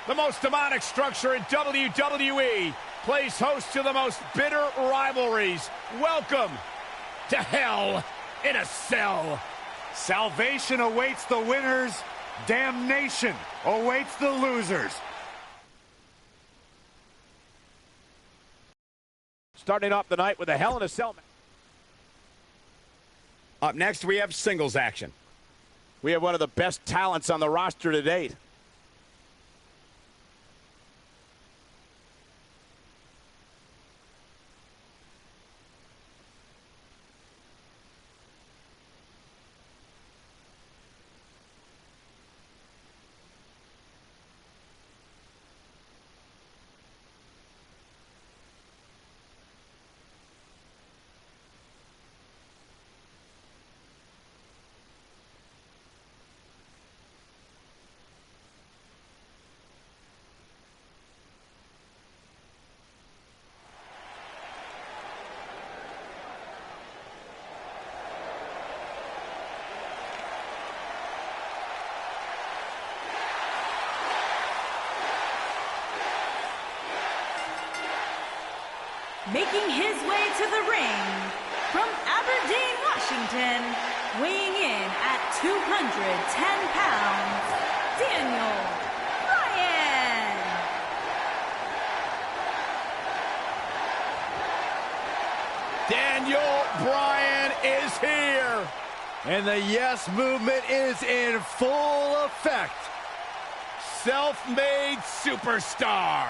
The most demonic structure in WWE plays host to the most bitter rivalries. Welcome to Hell in a Cell. Salvation awaits the winners. Damnation awaits the losers. Starting off the night with a Hell in a Cell match. Up next, we have singles action. We have one of the best talents on the roster to date. Making his way to the ring from Aberdeen, Washington, weighing in at 210 pounds, Daniel Bryan. Daniel Bryan is here. And the yes movement is in full effect. Self-made superstar.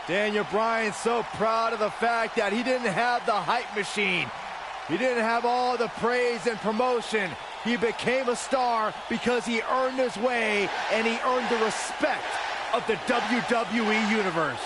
Daniel Bryan's so proud of the fact that he didn't have the hype machine. He didn't have all the praise and promotion. He became a star because he earned his way and he earned the respect of the WWE Universe.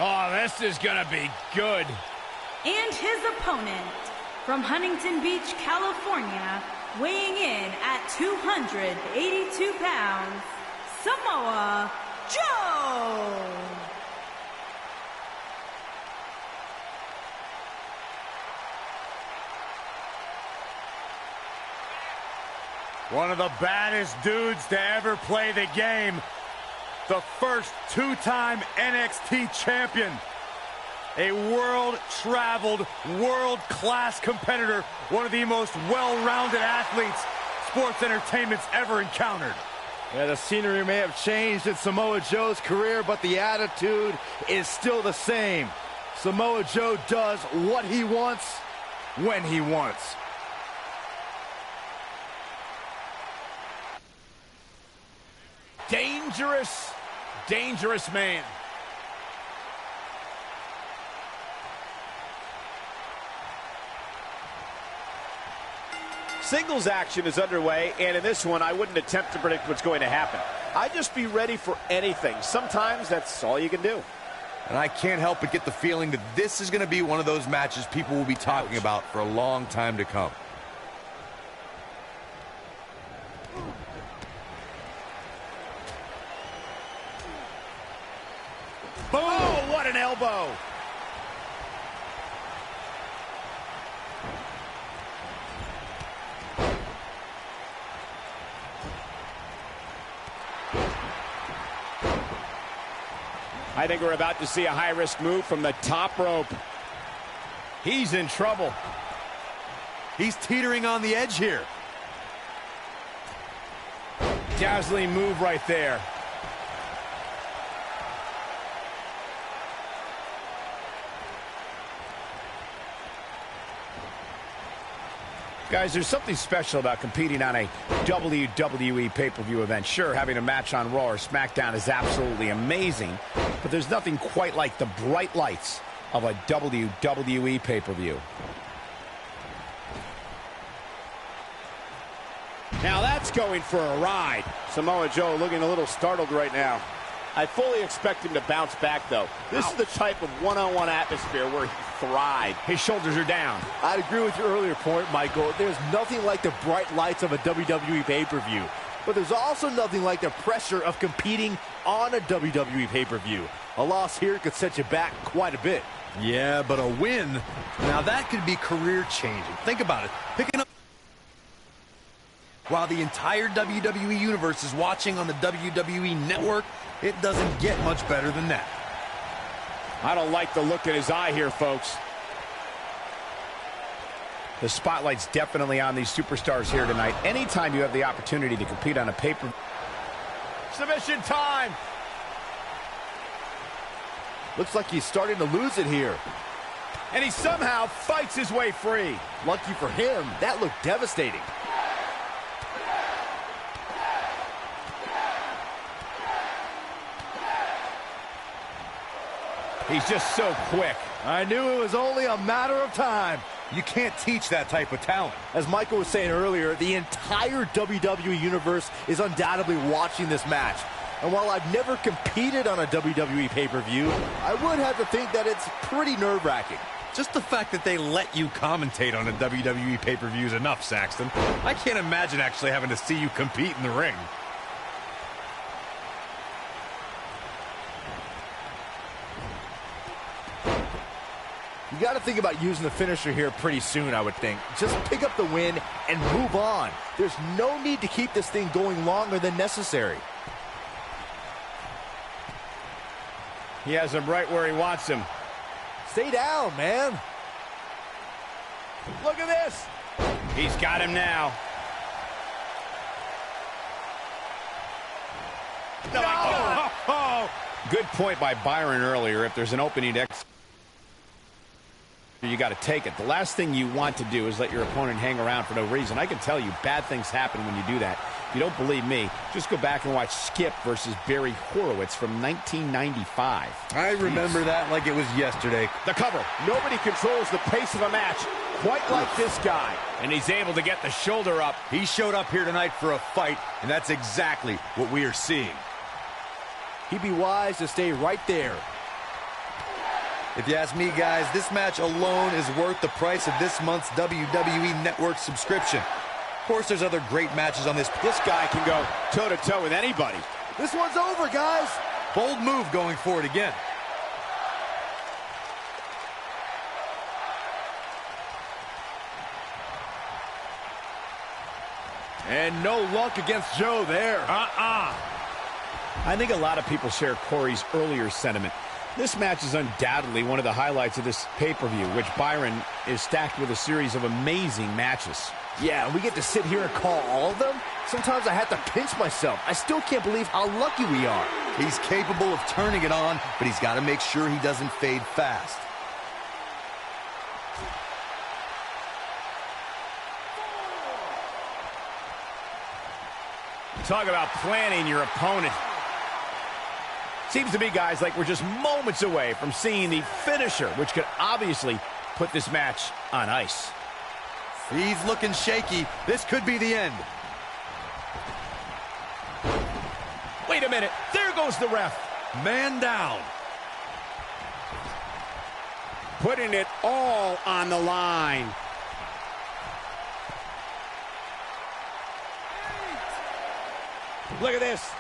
Oh, this is gonna be good. And his opponent from Huntington Beach, California, weighing in at 282 pounds, Samoa Joe. One of the baddest dudes to ever play the game. The first two-time NXT champion. A world-traveled, world-class competitor. One of the most well-rounded athletes sports entertainment's ever encountered. Yeah, the scenery may have changed in Samoa Joe's career, but the attitude is still the same. Samoa Joe does what he wants, when he wants. Dangerous, dangerous man. Singles action is underway, and in this one, I wouldn't attempt to predict what's going to happen. I'd just be ready for anything. Sometimes that's all you can do. And I can't help but get the feeling that this is going to be one of those matches people will be talking about for a long time to come. Oh, what an elbow! I think we're about to see a high-risk move from the top rope. He's in trouble. He's teetering on the edge here. Dazzling move right there. Guys, there's something special about competing on a WWE pay-per-view event. Sure, having a match on Raw or SmackDown is absolutely amazing, but there's nothing quite like the bright lights of a WWE pay-per-view. he's going for a ride. Samoa Joe looking a little startled right now. I fully expect him to bounce back, though. This is the type of one-on-one atmosphere where he thrives. His shoulders are down. I'd agree with your earlier point, Michael. There's nothing like the bright lights of a WWE pay-per-view. But there's also nothing like the pressure of competing on a WWE pay-per-view. A loss here could set you back quite a bit. Yeah, but a win, now that could be career-changing. Think about it. Picking up while the entire WWE Universe is watching on the WWE Network, it doesn't get much better than that. I don't like the look in his eye here, folks. The spotlight's definitely on these superstars here tonight. Anytime you have the opportunity to compete on a pay-per-view. Submission time! Looks like he's starting to lose it here. And he somehow fights his way free. Lucky for him, that looked devastating. He's just so quick. I knew it was only a matter of time. You can't teach that type of talent. As Michael was saying earlier, the entire WWE Universe is undoubtedly watching this match. And while I've never competed on a WWE pay-per-view, I would have to think that it's pretty nerve-wracking. Just the fact that they let you commentate on a WWE pay-per-view is enough, Saxton. I can't imagine actually having to see you compete in the ring. You got to think about using the finisher here pretty soon, I would think. Just pick up the win and move on. There's no need to keep this thing going longer than necessary. He has him right where he wants him. Stay down, man. Look at this. He's got him now. No! Oh. Good point by Byron earlier. If there's an opening to you got to take it. The last thing you want to do is let your opponent hang around for no reason. I can tell you bad things happen when you do that. If you don't believe me, just go back and watch Skip versus Barry Horowitz from 1995. I remember that like it was yesterday. The cover. Nobody controls the pace of a match quite like this guy. And he's able to get the shoulder up. He showed up here tonight for a fight, and that's exactly what we are seeing. He'd be wise to stay right there. If you ask me, guys, this match alone is worth the price of this month's WWE Network subscription. Of course, there's other great matches on this. This guy can go toe-to-toe with anybody. This one's over, guys. Bold move going for it again. And no luck against Joe there. I think a lot of people share Corey's earlier sentiment. This match is undoubtedly one of the highlights of this pay-per-view, which Byron is stacked with a series of amazing matches. Yeah, we get to sit here and call all of them? Sometimes I have to pinch myself. I still can't believe how lucky we are. He's capable of turning it on, but he's got to make sure he doesn't fade fast. Talk about planning your opponent. Seems to me, guys, like we're just moments away from seeing the finisher, which could obviously put this match on ice. He's looking shaky. This could be the end. Wait a minute. There goes the ref. Man down. Putting it all on the line. Look at this.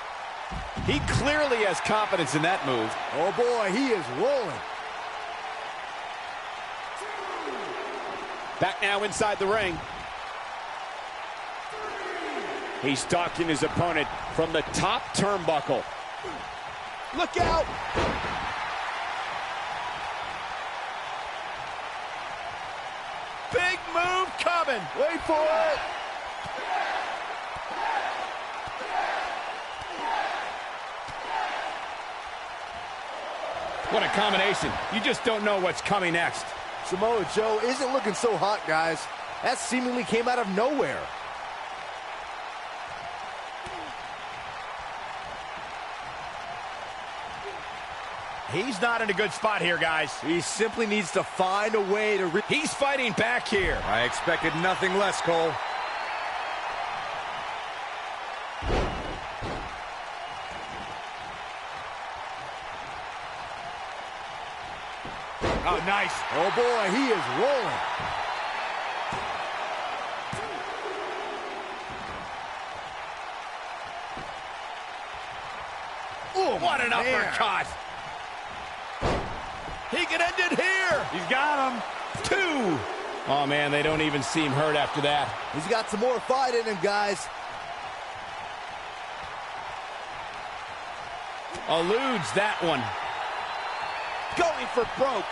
He clearly has confidence in that move. Oh, boy, he is rolling. Back now inside the ring. He's stalking his opponent from the top turnbuckle. Look out! Big move coming. Wait for it. What a combination. You just don't know what's coming next. Samoa Joe isn't looking so hot, guys. That seemingly came out of nowhere. He's not in a good spot here, guys. He simply needs to find a way to... He's fighting back here. I expected nothing less, Cole. Oh, nice. Oh, boy, he is rolling. Oh, what an uppercut. He can end it here. He's got him. 2. Oh, man, they don't even seem hurt after that. He's got some more fight in him, guys. Eludes that one. Going for broke.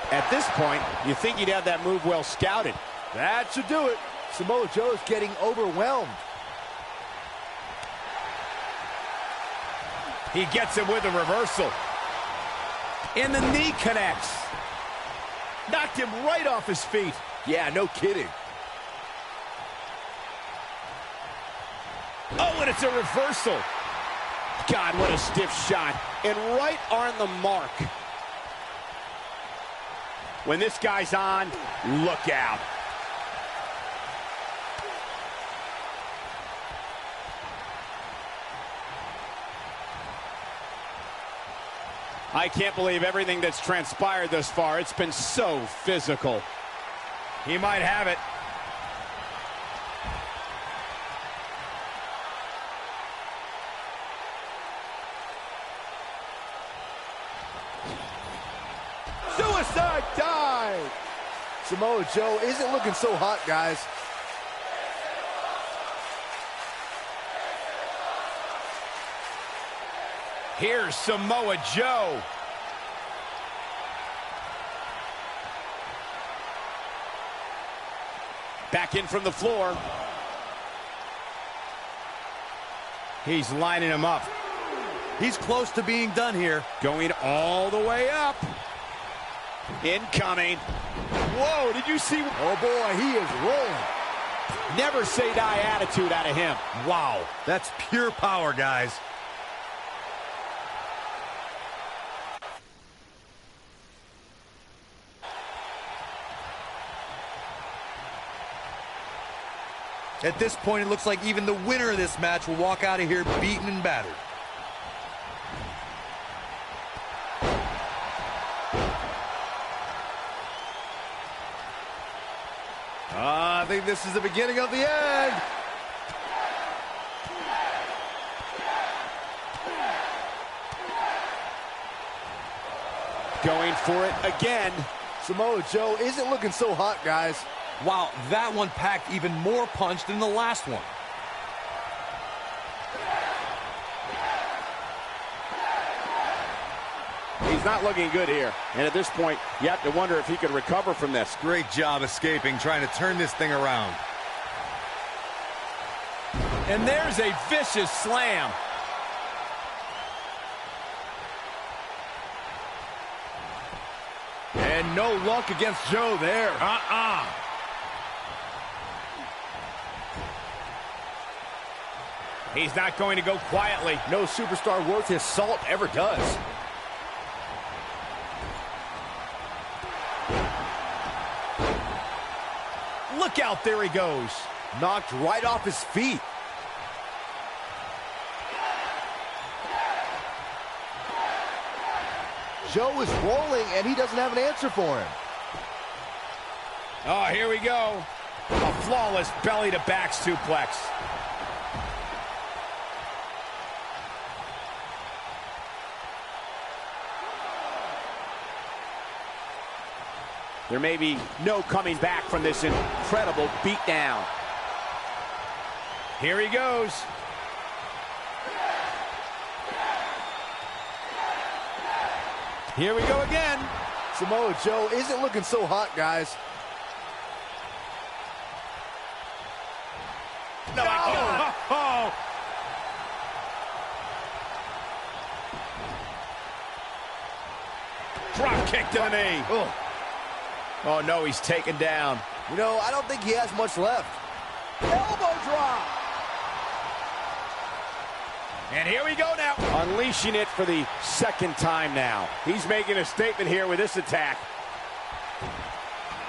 At this point, you think he'd have that move well scouted. That should do it. Samoa Joe's getting overwhelmed. He gets him with a reversal. And the knee connects. Knocked him right off his feet. Yeah, no kidding. Oh, and it's a reversal. God, what a stiff shot. And right on the mark. When this guy's on, look out. I can't believe everything that's transpired thus far. It's been so physical. He might have it. Suicide dive! Samoa Joe isn't looking so hot, guys. Here's Samoa Joe. Back in from the floor. He's lining him up. He's close to being done here. Going all the way up. Incoming. Whoa, did you see? Oh, boy, he is rolling. Never say die attitude out of him. Wow, that's pure power, guys. At this point, it looks like even the winner of this match will walk out of here beaten and battered. I think this is the beginning of the end. Going for it again. Samoa Joe isn't looking so hot, guys. Wow, that one packed even more punch than the last one. He's not looking good here. And at this point, you have to wonder if he could recover from this. Great job escaping, trying to turn this thing around. And there's a vicious slam. And no luck against Joe there. He's not going to go quietly. No superstar worth his salt ever does. Look out, there he goes. Knocked right off his feet. Joe is rolling, and he doesn't have an answer for him. Oh, here we go. A flawless belly-to-back suplex. There may be no coming back from this incredible beatdown. Here he goes. Here we go again. Samoa Joe isn't looking so hot, guys. No! Oh. Drop kick to the knee. Oh, no, he's taken down. You know, I don't think he has much left. Elbow drop. And here we go now. Unleashing it for the second time now. He's making a statement here with this attack.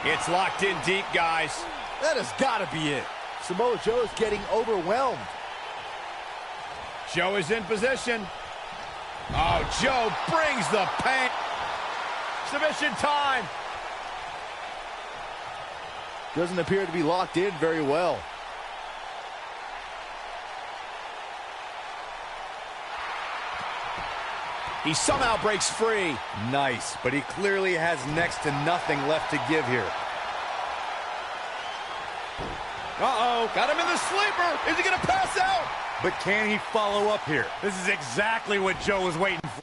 It's locked in deep, guys. That has got to be it. Samoa Joe is getting overwhelmed. Joe is in position. Oh, Joe brings the pain. Submission time. Doesn't appear to be locked in very well. He somehow breaks free. Nice, but he clearly has next to nothing left to give here. Uh-oh, got him in the sleeper. Is he gonna pass out? But can he follow up here? This is exactly what Joe was waiting for.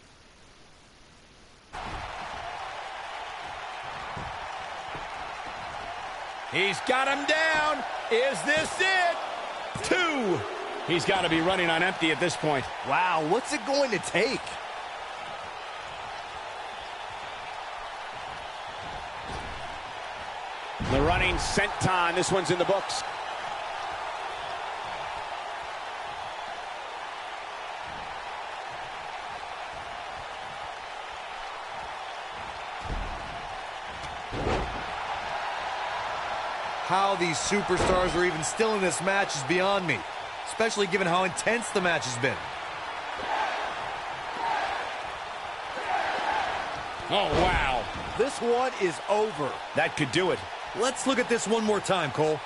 He's got him down. Is this it? 2. He's got to be running on empty at this point. Wow, what's it going to take? The running senton. This one's in the books. How these superstars are even still in this match is beyond me, especially given how intense the match has been. Oh, wow. This one is over. That could do it. Let's look at this one more time, Cole.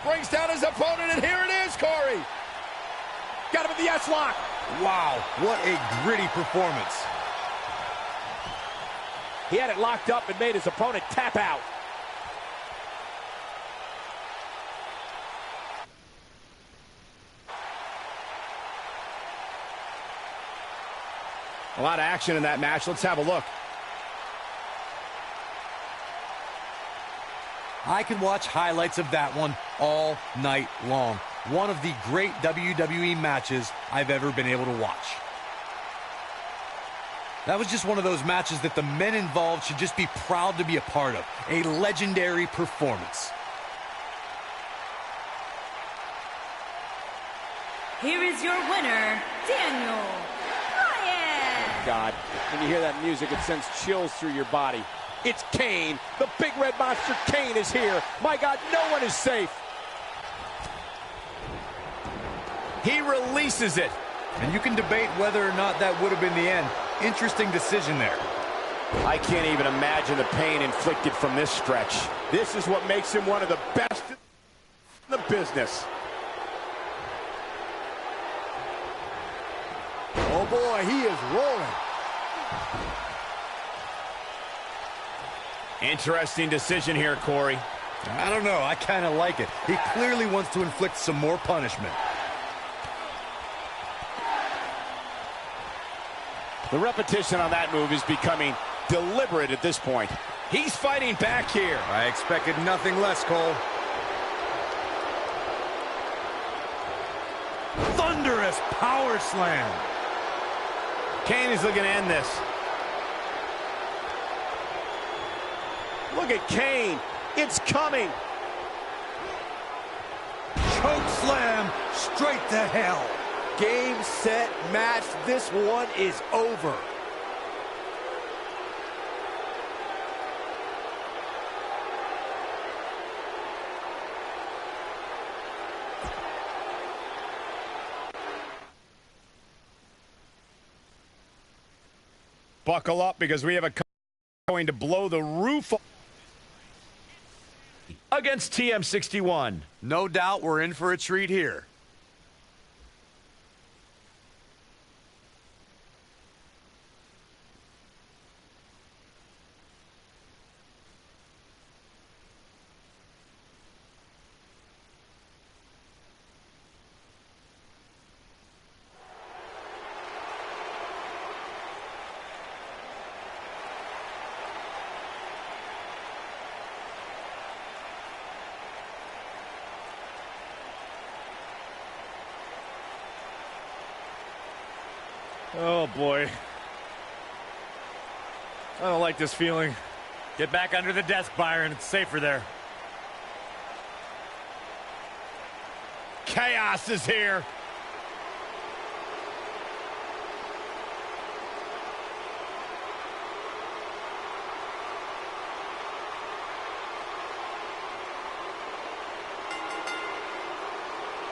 Brings down his opponent, and here it is, Corey. Got him in the S-lock. Wow, what a gritty performance. He had it locked up and made his opponent tap out. A lot of action in that match. Let's have a look. I could watch highlights of that one all night long. One of the great WWE matches I've ever been able to watch. That was just one of those matches that the men involved should just be proud to be a part of. A legendary performance. Here is your winner, Daniel Bryan. God, when you hear that music, it sends chills through your body. It's Kane. The big red monster Kane is here. My God, no one is safe. He releases it. And you can debate whether or not that would have been the end. Interesting decision there. I can't even imagine the pain inflicted from this stretch. This is what makes him one of the best in the business. Oh boy, he is rolling. Interesting decision here, Corey. I don't know, I kind of like it. He clearly wants to inflict some more punishment. The repetition on that move is becoming deliberate at this point. He's fighting back here. I expected nothing less, Cole. Thunderous power slam. Kane is looking to end this. Look at Kane. It's coming. Choke slam straight to hell. Game, set, match. This one is over. Buckle up because we have a going to blow the roof against TM61. No doubt we're in for a treat here. Oh, boy. I don't like this feeling. Get back under the desk, Byron. It's safer there. Chaos is here.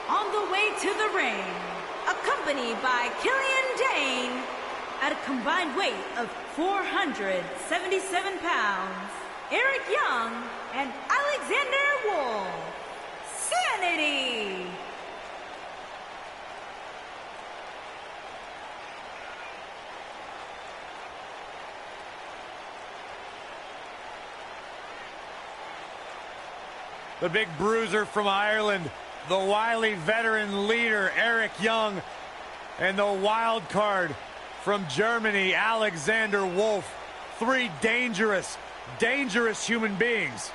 on the way to the ring, accompanied by Killian Dane, at a combined weight of 477 pounds, Eric Young and Alexander Wolf. Sanity! The big bruiser from Ireland, the wily veteran leader, Eric Young, and the wild card from Germany, Alexander Wolf. Three dangerous, dangerous human beings.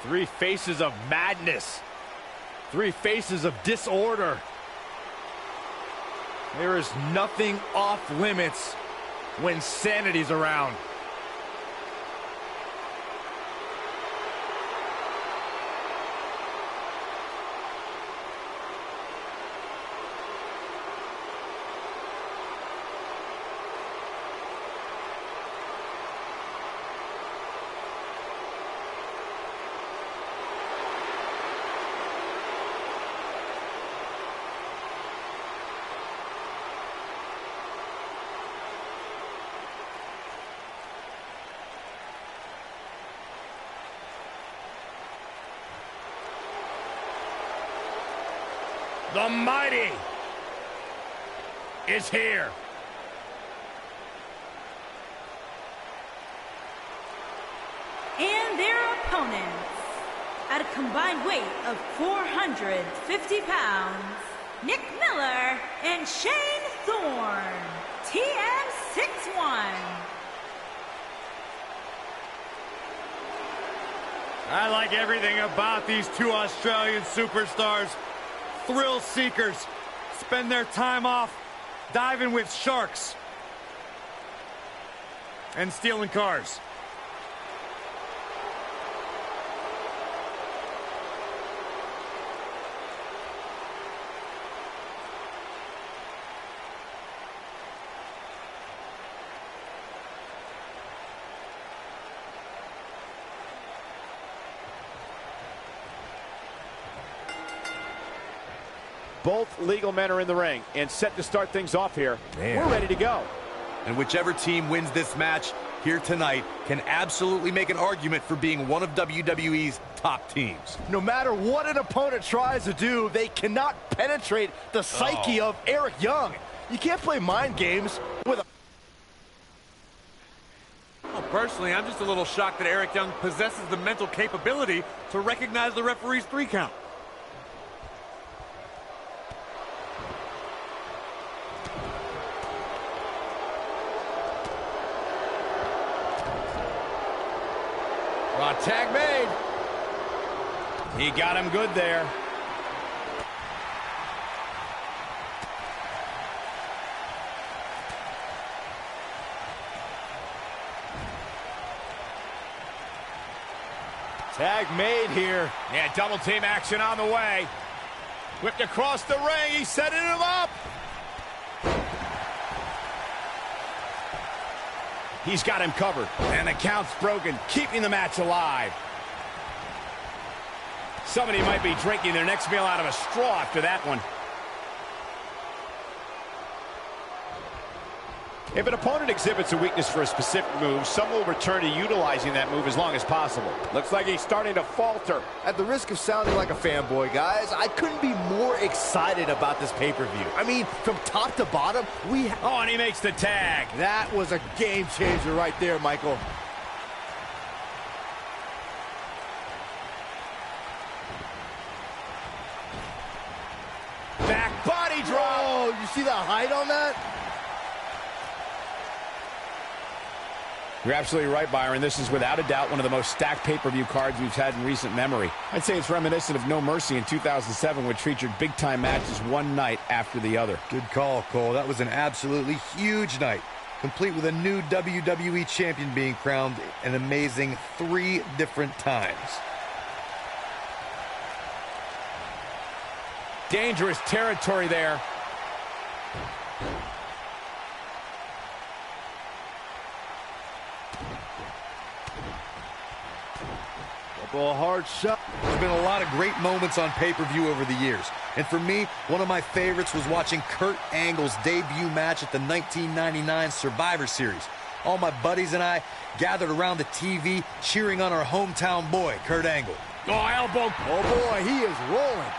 Three faces of madness. Three faces of disorder. There is nothing off limits when Sanity's around. The mighty is here. And their opponents, at a combined weight of 450 pounds, Nick Miller and Shane Thorne, TM61. I like everything about these two Australian superstars. Thrill seekers, spend their time off diving with sharks and stealing cars. Both legal men are in the ring and set to start things off here. Man. We're ready to go. And whichever team wins this match here tonight can absolutely make an argument for being one of WWE's top teams. No matter what an opponent tries to do, they cannot penetrate the psyche of Eric Young. You can't play mind games with a... Well, personally, I'm just a little shocked that Eric Young possesses the mental capability to recognize the referee's 3 count. Tag made. He got him good there. Tag made here. Yeah, double team action on the way. Whipped across the ring. He's setting him up. He's got him covered. And the count's broken, keeping the match alive. Somebody might be drinking their next meal out of a straw after that one. If an opponent exhibits a weakness for a specific move, some will return to utilizing that move as long as possible. Looks like he's starting to falter. At the risk of sounding like a fanboy, guys, I couldn't be more excited about this pay-per-view. I mean, from top to bottom, Oh, and he makes the tag. That was a game changer right there, Michael. Back body drop. Oh, you see the height on that? You're absolutely right, Byron. This is without a doubt one of the most stacked pay-per-view cards we've had in recent memory. I'd say it's reminiscent of No Mercy in 2007, which featured big-time matches one night after the other. Good call, Cole. That was an absolutely huge night, complete with a new WWE champion being crowned an amazing 3 different times. Dangerous territory there. Well, a hard shot. There's been a lot of great moments on pay-per-view over the years. And for me, one of my favorites was watching Kurt Angle's debut match at the 1999 Survivor Series. All my buddies and I gathered around the TV cheering on our hometown boy, Kurt Angle. Oh, elbow. Oh, boy, he is rolling.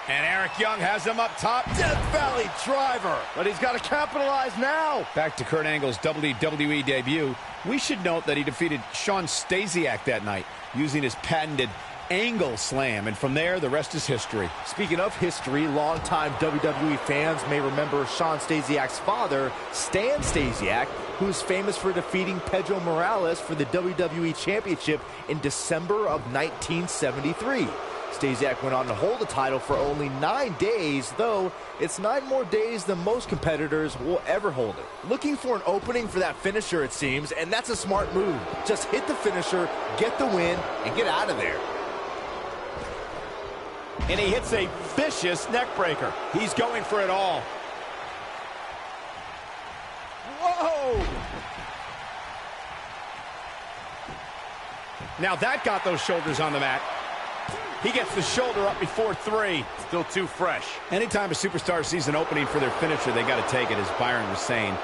And Eric Young has him up top. Death Valley driver. But he's got to capitalize now. Back to Kurt Angle's WWE debut. We should note that he defeated Shawn Stasiak that night using his patented Angle Slam. And from there, the rest is history. Speaking of history, longtime WWE fans may remember Shawn Stasiak's father, Stan Stasiak, who's famous for defeating Pedro Morales for the WWE Championship in December of 1973. Stasiak went on to hold the title for only 9 days, though it's 9 more days than most competitors will ever hold it. Looking for an opening for that finisher, it seems, and that's a smart move. Just hit the finisher, get the win, and get out of there. And he hits a vicious neck breaker. He's going for it all. Whoa! Now that got those shoulders on the mat. He gets the shoulder up before 3. Still too fresh. Anytime a superstar sees an opening for their finisher, they got to take it, as Byron was saying.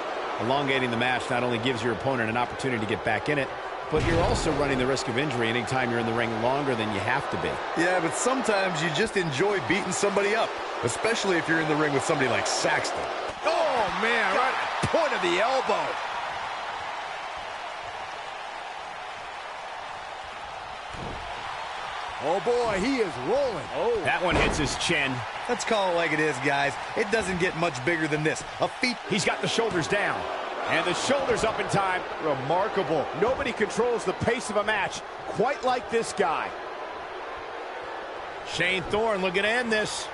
Elongating the match not only gives your opponent an opportunity to get back in it, but you're also running the risk of injury anytime you're in the ring longer than you have to be. Yeah, but sometimes you just enjoy beating somebody up, especially if you're in the ring with somebody like Saxton. Oh, man, right at the point of the elbow. Oh, boy, he is rolling. Oh, that one hits his chin. Let's call it like it is, guys. It doesn't get much bigger than this. A feet. He's got the shoulders down. And the shoulders up in time. Remarkable. Nobody controls the pace of a match quite like this guy. Shane Thorne looking to end this.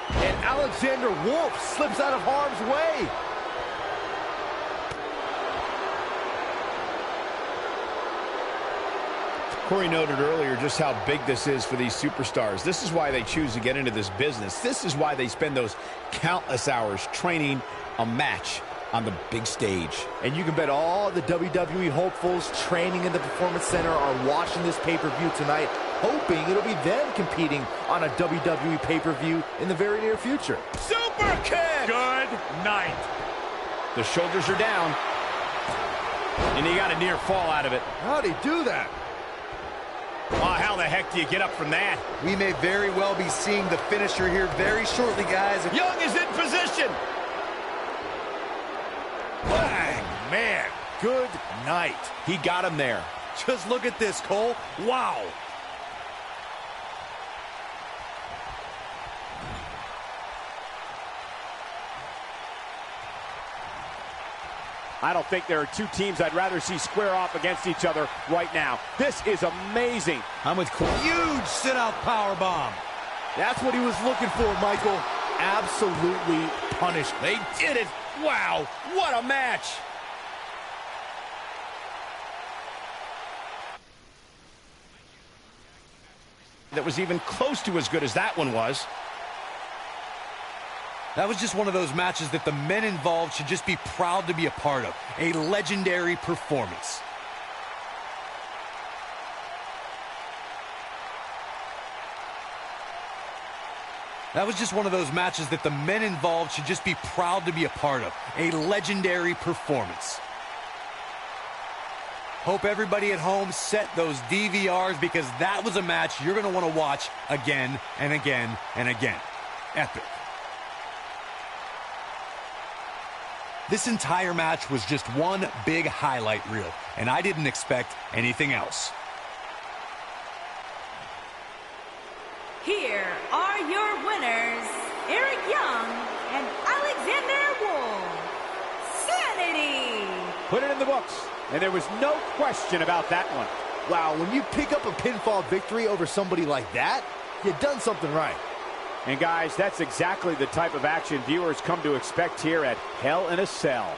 And Alexander Wolf slips out of harm's way. Corey noted earlier just how big this is for these superstars. This is why they choose to get into this business. This is why they spend those countless hours training a match on the big stage. And you can bet all the WWE hopefuls training in the Performance Center are watching this pay-per-view tonight, hoping it'll be them competing on a WWE pay-per-view in the very near future. Super kick! Good night. The shoulders are down. And he got a near fall out of it. How'd he do that? Oh, how the heck do you get up from that? We may very well be seeing the finisher here very shortly, guys. Young is in position. Bang, man, good night. He got him there. Just look at this, Cole. Wow. I don't think there are two teams I'd rather see square off against each other right now. This is amazing. I'm with Corey. Huge sit-out powerbomb. That's what he was looking for, Michael. Absolutely punished. They did it. Wow, what a match. That was even close to as good as that one was. That was just one of those matches that the men involved should just be proud to be a part of. A legendary performance. That was just one of those matches that the men involved should just be proud to be a part of. A legendary performance. Hope everybody at home set those DVRs, because that was a match you're going to want to watch again and again and again. Epic. This entire match was just one big highlight reel, and I didn't expect anything else. Here are your winners, Eric Young and Alexander Wolf. Sanity! Put it in the books, and there was no question about that one. Wow, when you pick up a pinfall victory over somebody like that, you've done something right. And guys, that's exactly the type of action viewers come to expect here at Hell in a Cell.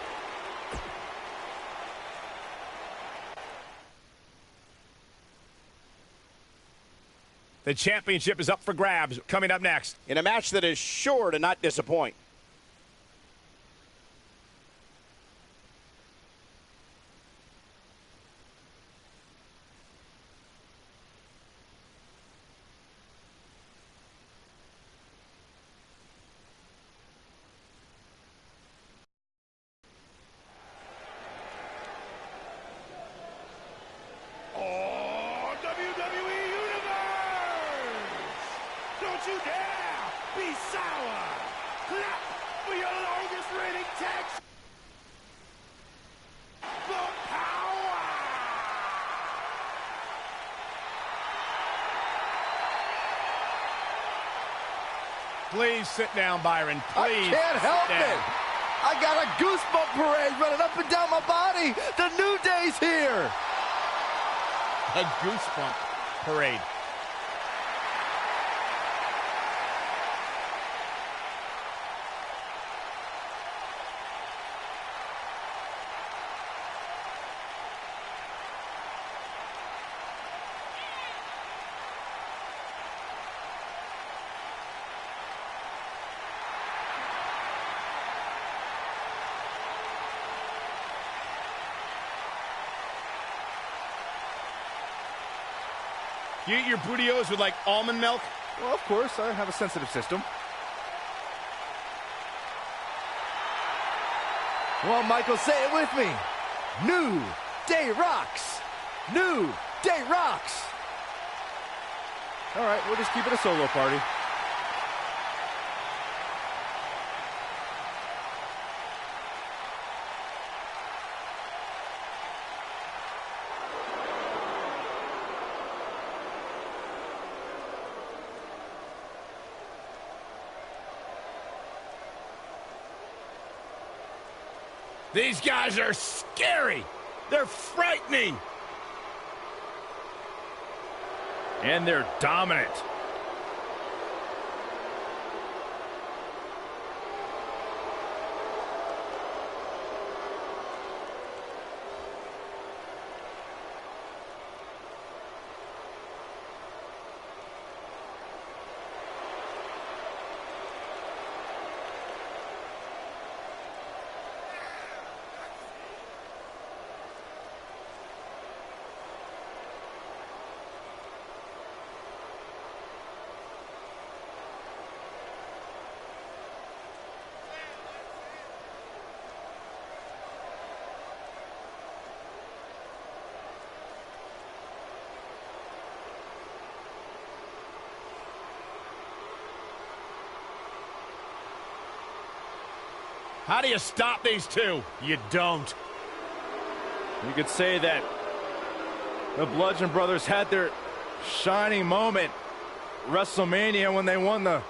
The championship is up for grabs. Coming up next, In a match that is sure to not disappoint. Don't you dare be sour. Clap for your longest reigning tag. The power. Please sit down, Byron. Please. I can't help it. I got a goosebump parade running up and down my body. The New Day's here. A goosebump parade. You eat your burritos with, like, almond milk? Well, of course, I have a sensitive system. Well, Michael, say it with me. New Day rocks. New Day rocks. All right, we'll just keep it a solo party. These guys are scary. They're frightening. And they're dominant. How do you stop these two? You don't. You could say that the Bludgeon Brothers had their shining moment WrestleMania when they won the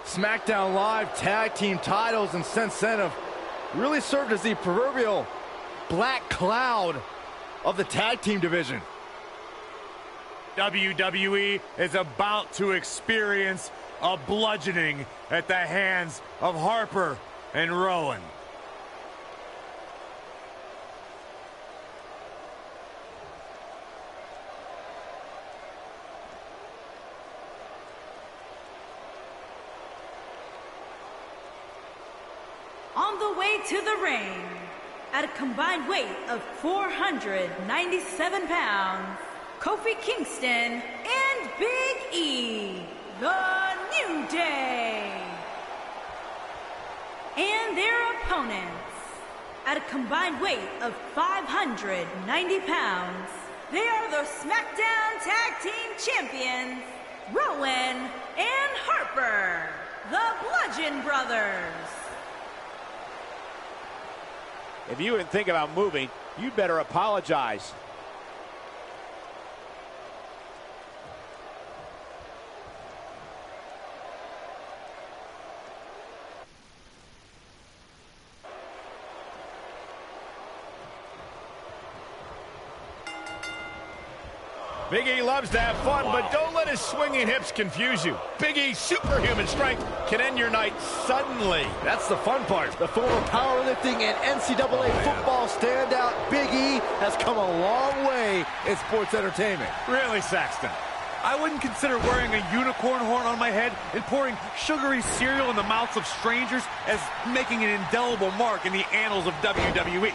SmackDown Live tag team titles, and since then have really served as the proverbial black cloud of the tag team division. WWE is about to experience a bludgeoning at the hands of Harper and Rowan. On the way to the ring, at a combined weight of 497 pounds, Kofi Kingston and Big E, the New Day. And their opponents, at a combined weight of 590 pounds, they are the SmackDown Tag Team Champions, Rowan and Harper, the Bludgeon Brothers. If you even think about moving, you'd better apologize. Big E loves to have fun, but don't let his swinging hips confuse you. Big E's superhuman strength can end your night suddenly. That's the fun part. The former powerlifting and NCAA football standout Big E has come a long way in sports entertainment. Really, Saxton? I wouldn't consider wearing a unicorn horn on my head and pouring sugary cereal in the mouths of strangers as making an indelible mark in the annals of WWE.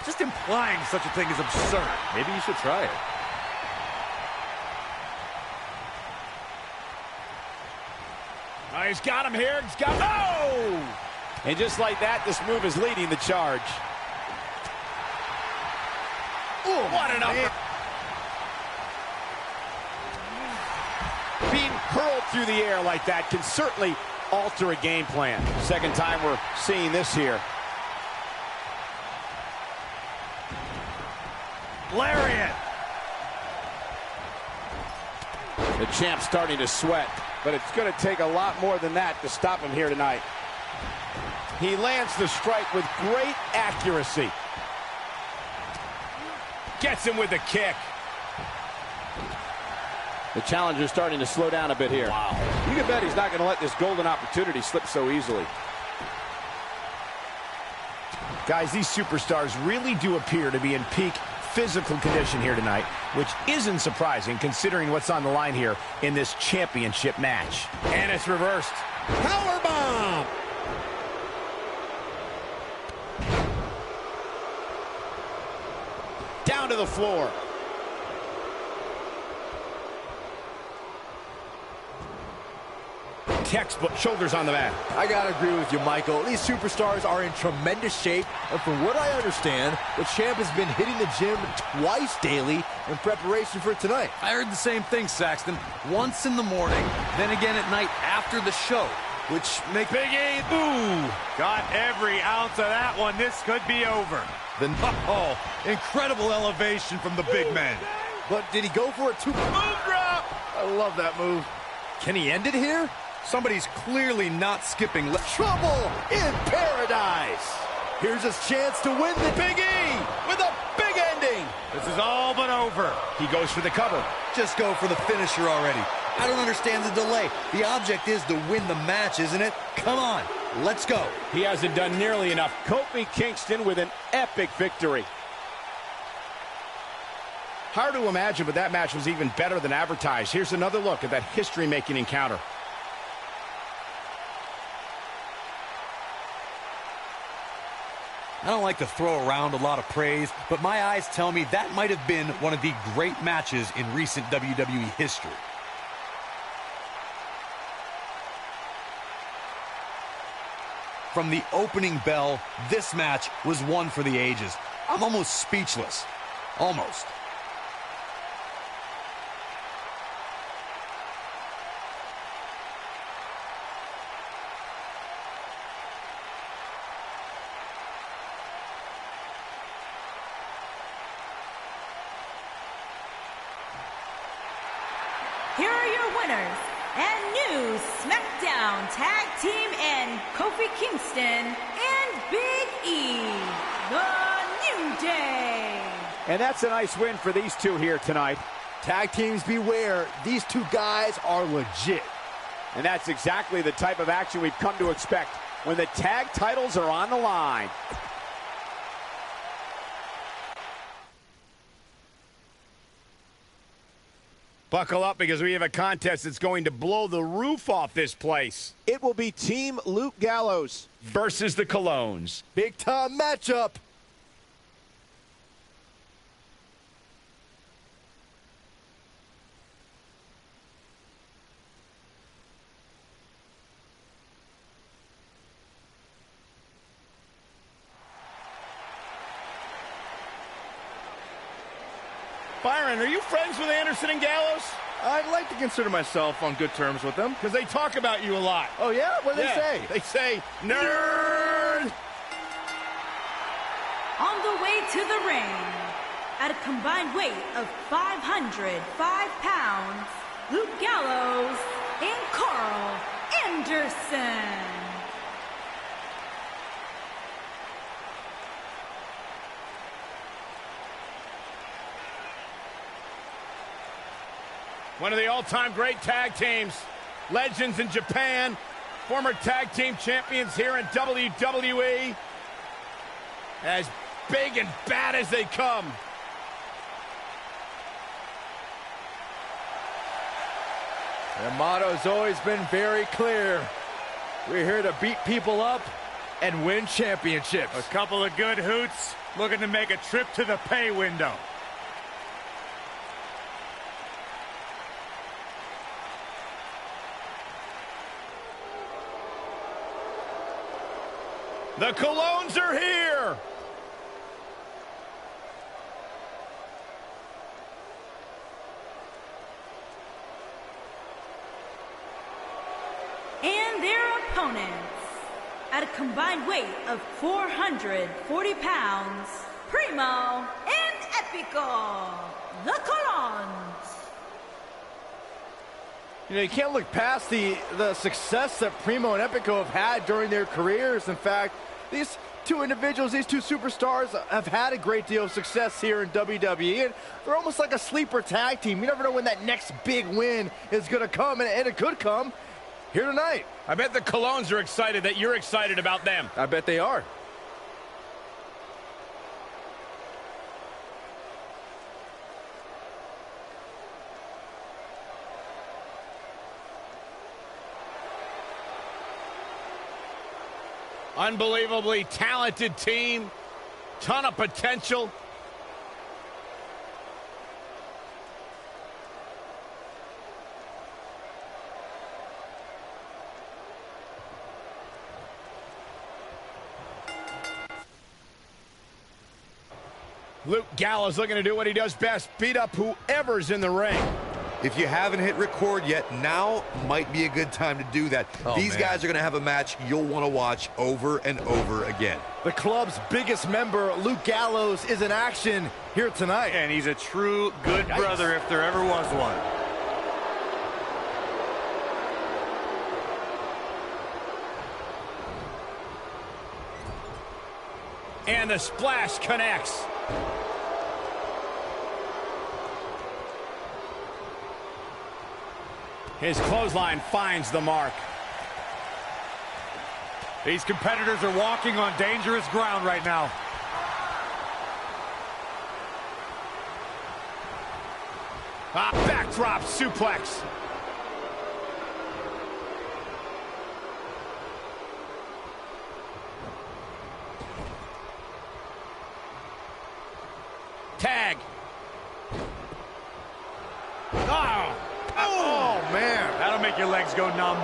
Just implying such a thing is absurd. Maybe you should try it. Oh, he's got him here. He's got him. Oh! And just like that, this move is leading the charge. Ooh, what an upper. Being hurled through the air like that can certainly alter a game plan. Second time we're seeing this here. Lariat. The champ's starting to sweat, but it's going to take a lot more than that to stop him here tonight. He lands the strike with great accuracy. Gets him with the kick. The challenger's starting to slow down a bit here. Wow. You can bet he's not going to let this golden opportunity slip so easily. Guys, these superstars really do appear to be in peak physical condition here tonight, which isn't surprising considering what's on the line here in this championship match. And it's reversed. Powerbomb! Down to the floor. Textbook shoulders on the mat. I gotta agree with you, Michael. These superstars are in tremendous shape, and from what I understand, the champ has been hitting the gym twice daily in preparation for tonight. I heard the same thing, Saxton. Once in the morning, then again at night after the show, which makes... Big E, ooh, got every ounce of that one. This could be over. Oh, incredible elevation from the big man. But did he go for it too? Boom drop. I love that move. Can he end it here? Somebody's clearly not skipping. Trouble in paradise. Here's his chance to win the Big E with a big ending. This is all but over. He goes for the cover. Just go for the finisher already. I don't understand the delay. The object is to win the match, isn't it? Come on, let's go. He hasn't done nearly enough. Kofi Kingston with an epic victory. Hard to imagine, but that match was even better than advertised. Here's another look at that history-making encounter. I don't like to throw around a lot of praise, but my eyes tell me that might have been one of the great matches in recent WWE history. From the opening bell, this match was one for the ages. I'm almost speechless. Almost. Here are your winners and new SmackDown Tag Team and Kofi Kingston and Big E, The New Day. And that's a nice win for these two here tonight. Tag teams beware. These two guys are legit. And that's exactly the type of action we've come to expect when the tag titles are on the line. Buckle up because we have a contest that's going to blow the roof off this place. It will be Team Luke Gallows Versus the Colognes. Big time matchup. Byron, are you friends with Anderson and Gallows? I'd like to consider myself on good terms with them. Because they talk about you a lot. Oh, yeah? What do they say? They say, nerd! On the way to the ring, at a combined weight of 505 pounds, Luke Gallows and Carl Anderson. One of the all-time great tag teams. Legends in Japan. Former tag team champions here in WWE. As big and bad as they come. Their motto's always been very clear. We're here to beat people up and win championships. A couple of good hoots looking to make a trip to the pay window. The Colognes are here! opponents, at a combined weight of 440 pounds, Primo and Epico, the Colons. You know, you can't look past the success that Primo and Epico have had during their careers. In fact, these two individuals, these two superstars have had a great deal of success here in WWE, and they're almost like a sleeper tag team. You never know when that next big win is going to come, and it could come here tonight. I bet the Colons are excited that you're excited about them. I bet they are. Unbelievably talented team, ton of potential. Luke Gallows looking to do what he does best, beat up whoever's in the ring. If you haven't hit record yet, now might be a good time to do that. These guys are going to have a match you'll want to watch over and over again. The club's biggest member, Luke Gallows, is in action here tonight. And he's a true good brother if there ever was one. And the splash connects. His clothesline finds the mark. These competitors are walking on dangerous ground right now. Backdrop suplex. Tag. Oh, man. That'll make your legs go numb.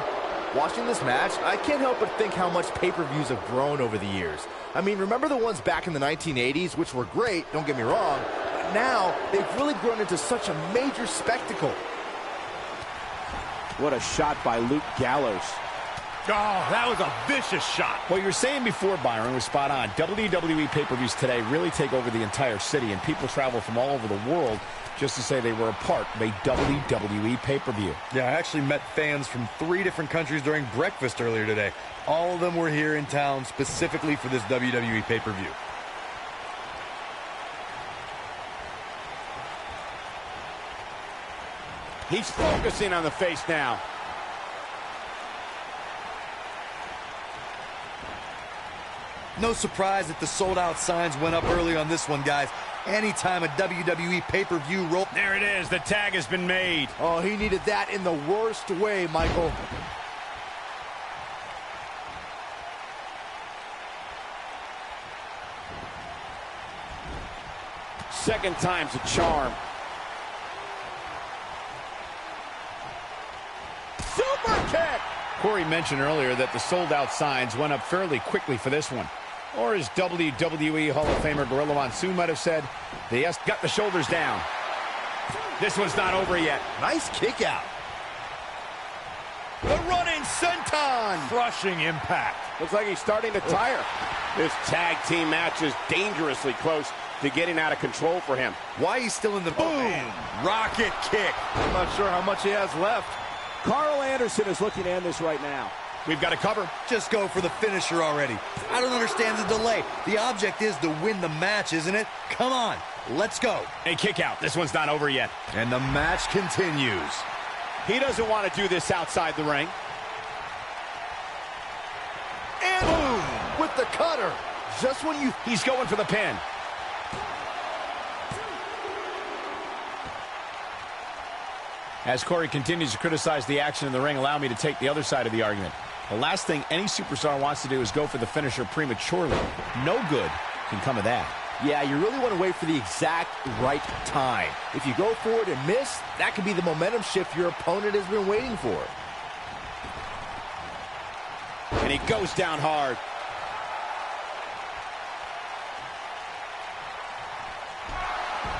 Watching this match, I can't help but think how much pay-per-views have grown over the years. I mean, remember the ones back in the 1980s, which were great, don't get me wrong, but now they've really grown into such a major spectacle. What a shot by Luke Gallows. Oh, that was a vicious shot. What you were saying before, Byron, was spot on. WWE pay-per-views today really take over the entire city, and people travel from all over the world just to say they were a part of a WWE pay-per-view. Yeah, I actually met fans from 3 different countries during breakfast earlier today. All of them were here in town specifically for this WWE pay-per-view. He's focusing on the face now. No surprise that the sold-out signs went up early on this one, guys. Anytime a WWE pay-per-view roll... There it is. The tag has been made. Oh, he needed that in the worst way, Michael. Second time's a charm. Super kick! Corey mentioned earlier that the sold-out signs went up fairly quickly for this one. Or as WWE Hall of Famer Gorilla Monsoon might have said, they just got the shoulders down. This one's not over yet. Nice kick out. The running senton. Crushing impact. Looks like he's starting to tire. This tag team match is dangerously close to getting out of control for him. Why he's still in the... Boom! Rocket kick. I'm not sure how much he has left. Carl Anderson is looking to end this right now. We've got to cover. Just go for the finisher already. I don't understand the delay. The object is to win the match, isn't it? Come on, let's go. A kick out. This one's not over yet. And the match continues. He doesn't want to do this outside the ring. And boom! With the cutter. Just when you... He's going for the pin. As Corey continues to criticize the action in the ring, allow me to take the other side of the argument. The last thing any superstar wants to do is go for the finisher prematurely. No good can come of that. Yeah, you really want to wait for the exact right time. If you go for it and miss, that could be the momentum shift your opponent has been waiting for. And he goes down hard.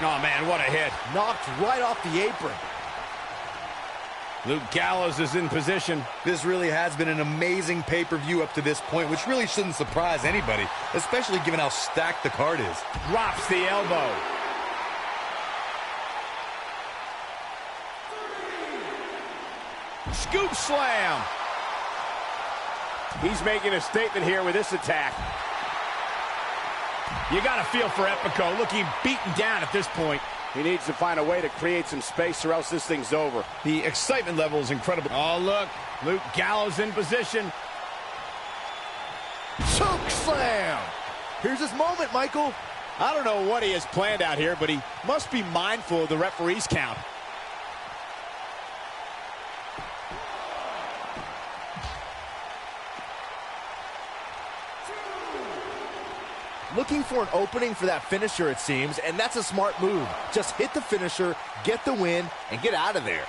Oh, man, what a hit. Knocked right off the apron. Luke Gallows is in position. This really has been an amazing pay-per-view up to this point, which really shouldn't surprise anybody, especially given how stacked the card is. Drops the elbow. Scoop slam. He's making a statement here with this attack. You got to feel for Epico, looking beaten down at this point. He needs to find a way to create some space or else this thing's over. The excitement level is incredible. Oh, look. Luke Gallows in position. Choke slam. Here's his moment, Michael. I don't know what he has planned out here, but he must be mindful of the referee's count. Looking for an opening for that finisher, it seems, and that's a smart move. Just hit the finisher, get the win, and get out of there.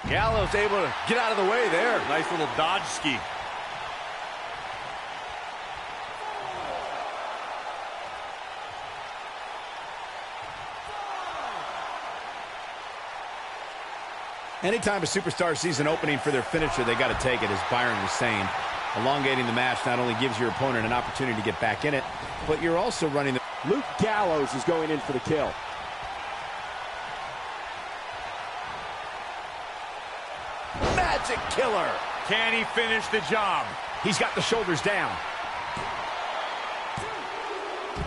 Gallows able to get out of the way there. Nice little dodge ski. Anytime a superstar sees an opening for their finisher, they got to take it, as Byron was saying. Elongating the match not only gives your opponent an opportunity to get back in it, but you're also running the... Luke Gallows is going in for the kill. Magic killer. Can he finish the job? He's got the shoulders down.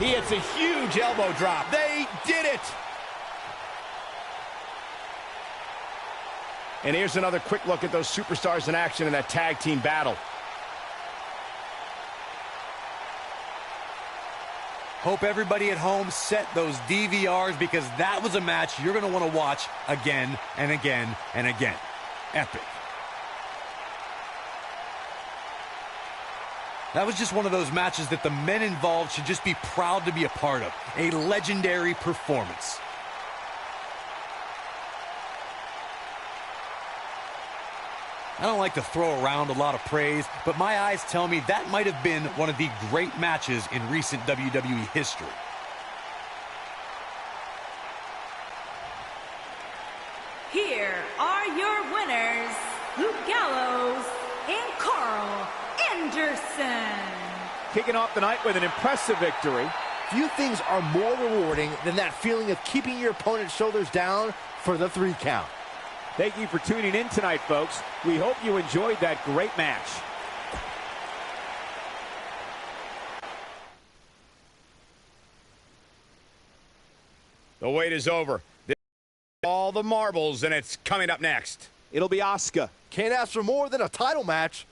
He hits a huge elbow drop. They did it! And here's another quick look at those superstars in action in that tag team battle. Hope everybody at home set those DVRs, because that was a match you're going to want to watch again and again and again. Epic. That was just one of those matches that the men involved should just be proud to be a part of. A legendary performance. I don't like to throw around a lot of praise, but my eyes tell me that might have been one of the great matches in recent WWE history. Here are your winners, Luke Gallows and Carl Anderson. Kicking off the night with an impressive victory. Few things are more rewarding than that feeling of keeping your opponent's shoulders down for the 3 count. Thank you for tuning in tonight, folks. We hope you enjoyed that great match. The wait is over. All the marbles, and it's coming up next. It'll be Asuka. Can't ask for more than a title match.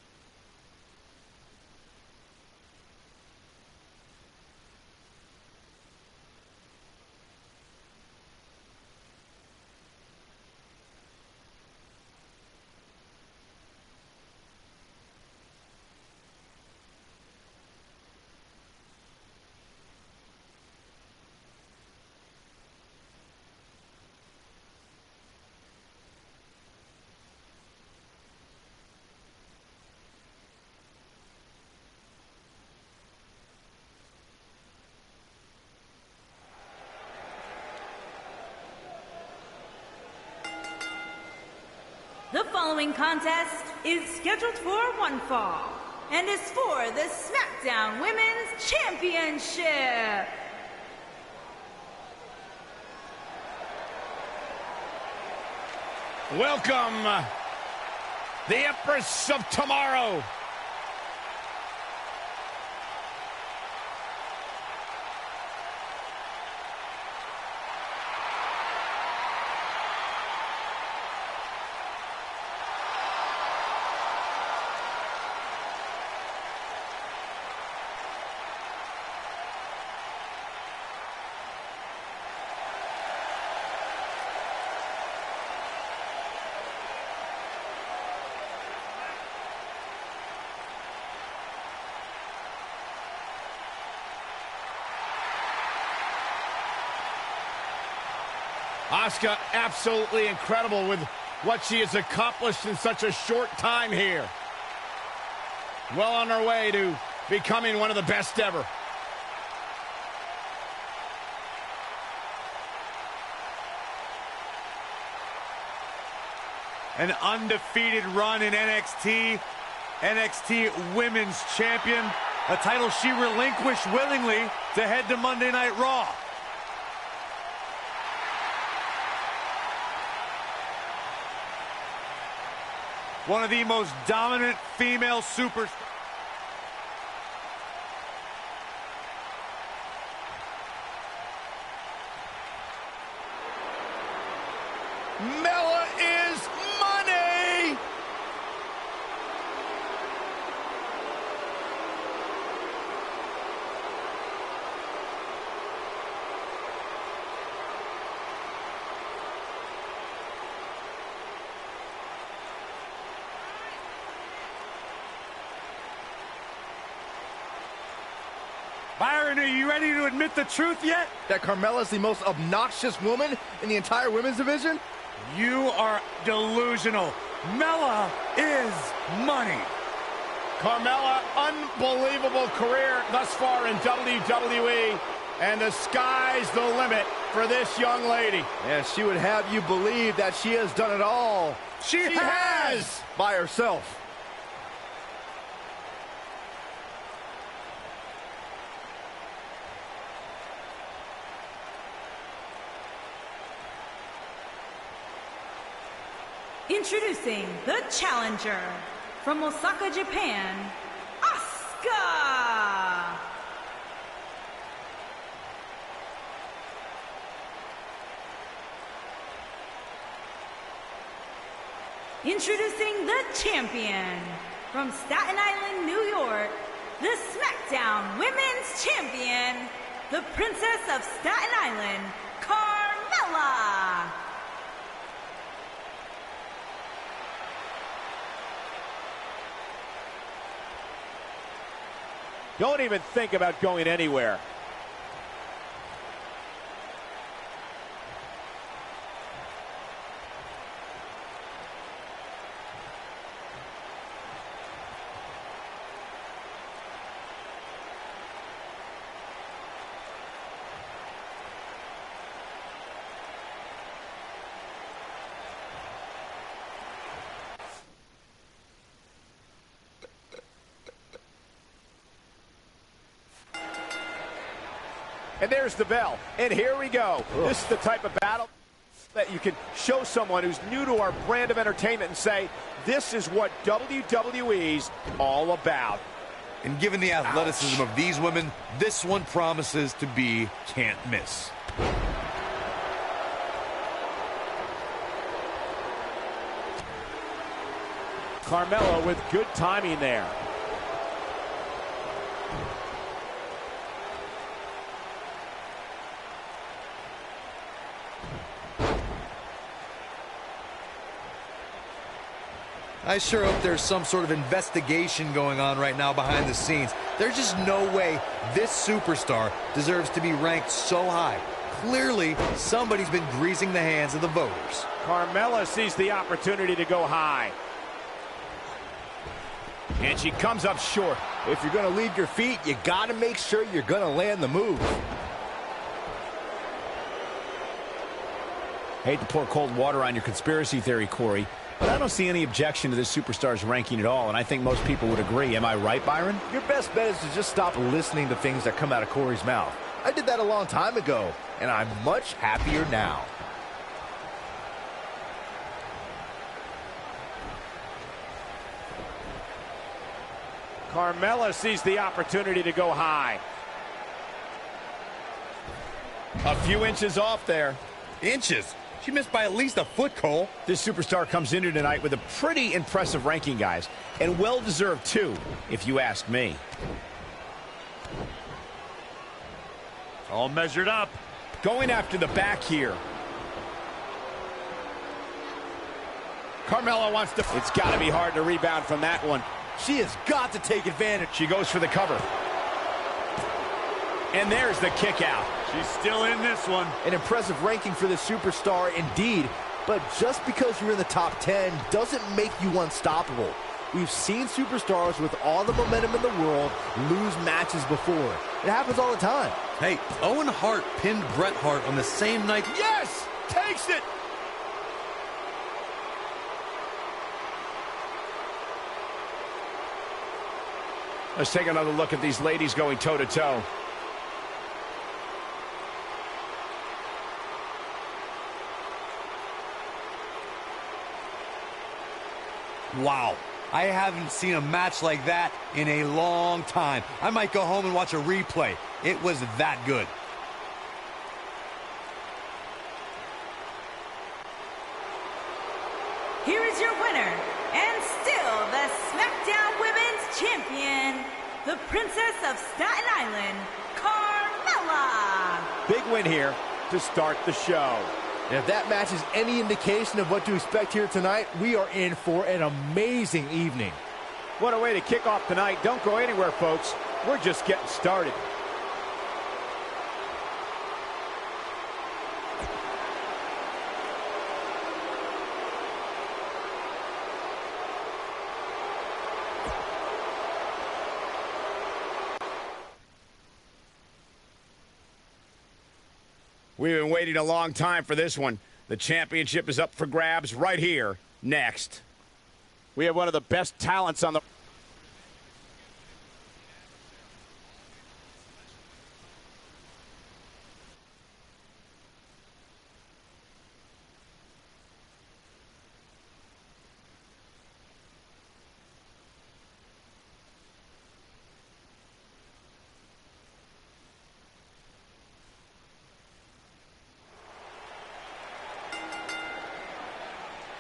The following contest is scheduled for one fall and is for the SmackDown Women's Championship. Welcome, the Empress of Tomorrow. Asuka absolutely incredible with what she has accomplished in such a short time here. Well on her way to becoming one of the best ever. An undefeated run in NXT. NXT Women's Champion. A title she relinquished willingly to head to Monday Night Raw. One of the most dominant female superstars. Mella is money! Byron, are you ready to admit the truth yet? That Carmella's the most obnoxious woman in the entire women's division? You are delusional. Mella is money. Carmella, unbelievable career thus far in WWE, and the sky's the limit for this young lady. And she would have you believe that she has done it all. She has! By herself. Introducing the challenger from Osaka, Japan, Asuka. Introducing the champion from Staten Island, New York, the SmackDown Women's Champion, the Princess of Staten Island, Carmella. Don't even think about going anywhere. And there's the bell. And here we go. This is the type of battle that you can show someone who's new to our brand of entertainment and say, this is what WWE's all about. And given the athleticism of these women, this one promises to be can't miss. Carmella with good timing there. I sure hope there's some sort of investigation going on right now behind the scenes. There's just no way this superstar deserves to be ranked so high. Clearly, somebody's been greasing the hands of the voters. Carmella sees the opportunity to go high. And she comes up short. If you're going to leave your feet, you got to make sure you're going to land the move. Hate to pour cold water on your conspiracy theory, Corey, but I don't see any objection to this superstar's ranking at all, and I think most people would agree. Am I right, Byron? Your best bet is to just stop listening to things that come out of Corey's mouth. I did that a long time ago, and I'm much happier now. Carmella sees the opportunity to go high. A few inches off there. Inches? She missed by at least a foot, Cole. This superstar comes into tonight with a pretty impressive ranking, guys, and well-deserved too, if you ask me. All measured up. Going after the back here. Carmella wants to... It's got to be hard to rebound from that one. She has got to take advantage. She goes for the cover. And there's the kick out. She's still in this one. An impressive ranking for this superstar indeed, but just because you're in the top 10 doesn't make you unstoppable. We've seen superstars with all the momentum in the world lose matches before. It happens all the time. Hey, Owen Hart pinned Bret Hart on the same night. Yes! Takes it! Let's take another look at these ladies going toe-to-toe. Wow. I haven't seen a match like that in a long time. I might go home and watch a replay. It was that good. Here is your winner, and still the SmackDown Women's Champion, the Princess of Staten Island, Carmella. Big win here to start the show. And if that match is any indication of what to expect here tonight, we are in for an amazing evening. What a way to kick off tonight. Don't go anywhere, folks. We're just getting started. We've been waiting a long time for this one. The championship is up for grabs right here, next. We have one of the best talents on the...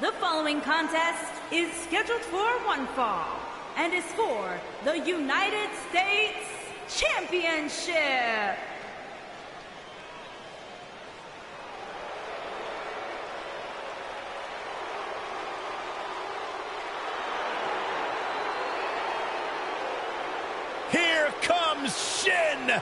The following contest is scheduled for one fall and is for the United States Championship. Here comes Shin!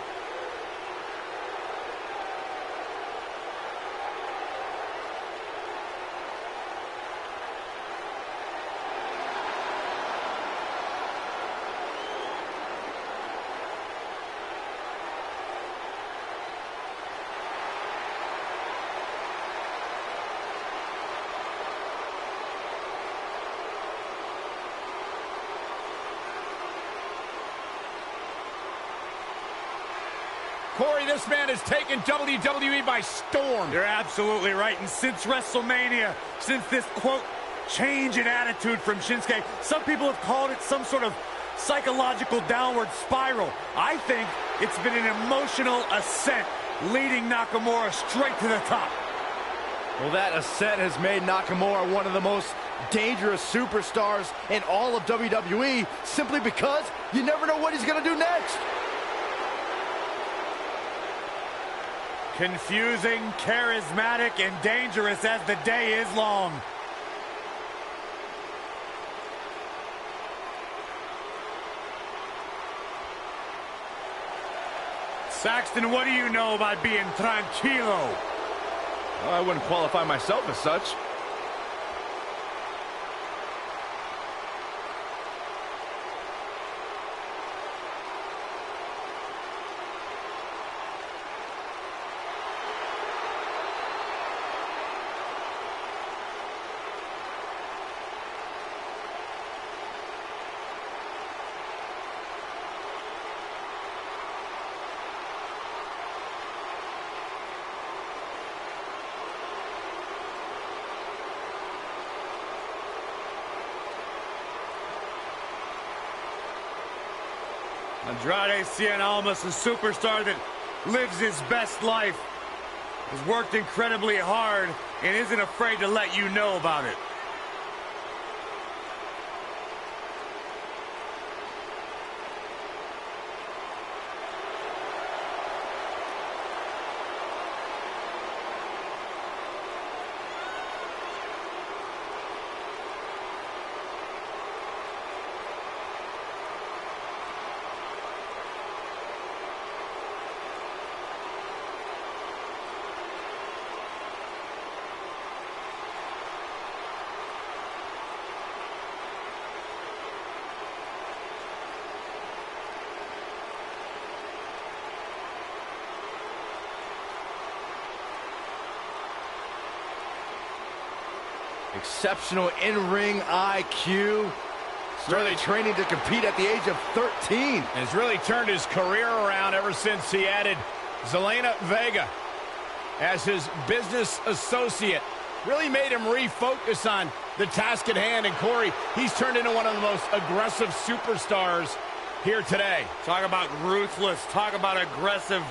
Corey, this man has taken WWE by storm. You're absolutely right. And since WrestleMania, since this, quote, change in attitude from Shinsuke, some people have called it some sort of psychological downward spiral. I think it's been an emotional ascent, leading Nakamura straight to the top. Well, that ascent has made Nakamura one of the most dangerous superstars in all of WWE, simply because you never know what he's going to do next. Confusing, charismatic, and dangerous as the day is long. Saxton, what do you know about being tranquilo? Well, I wouldn't qualify myself as such. Andrade Cien Almas, a superstar that lives his best life, has worked incredibly hard and isn't afraid to let you know about it. Exceptional in-ring IQ, Started training to compete at the age of 13. Has really turned his career around ever since he added Zelina Vega as his business associate. Really made him refocus on the task at hand. And Corey, he's turned into one of the most aggressive superstars here today. Talk about ruthless. Talk about aggressive,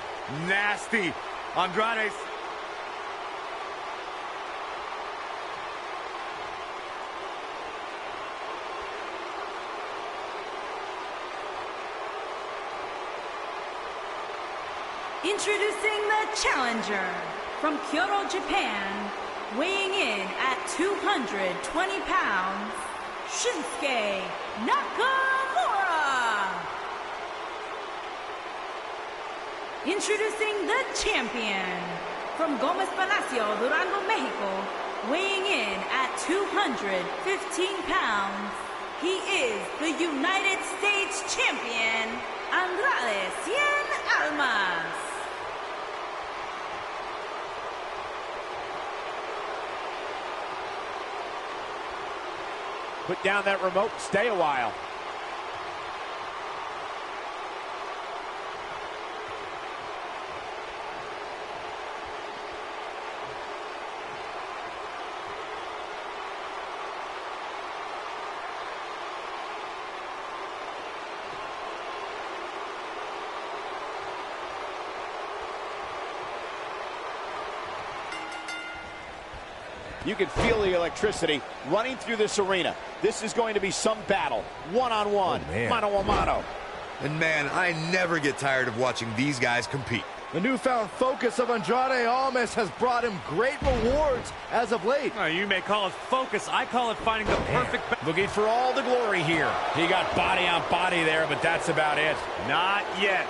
nasty. Andrade's. Introducing the challenger from Kyoto, Japan, weighing in at 220 pounds, Shinsuke Nakamura. Introducing the champion from Gomez Palacio, Durango, Mexico, weighing in at 215 pounds, he is the United States champion, Andrade Cien Almas. Put down that remote, stay a while. You can feel the electricity running through this arena. This is going to be some battle, one-on-one, mano-a-mano. And man, I never get tired of watching these guys compete. The newfound focus of Andrade Almas has brought him great rewards as of late. You may call it focus. I call it finding the perfect. Looking for all the glory here. He got body on body there, but that's about it. Not yet.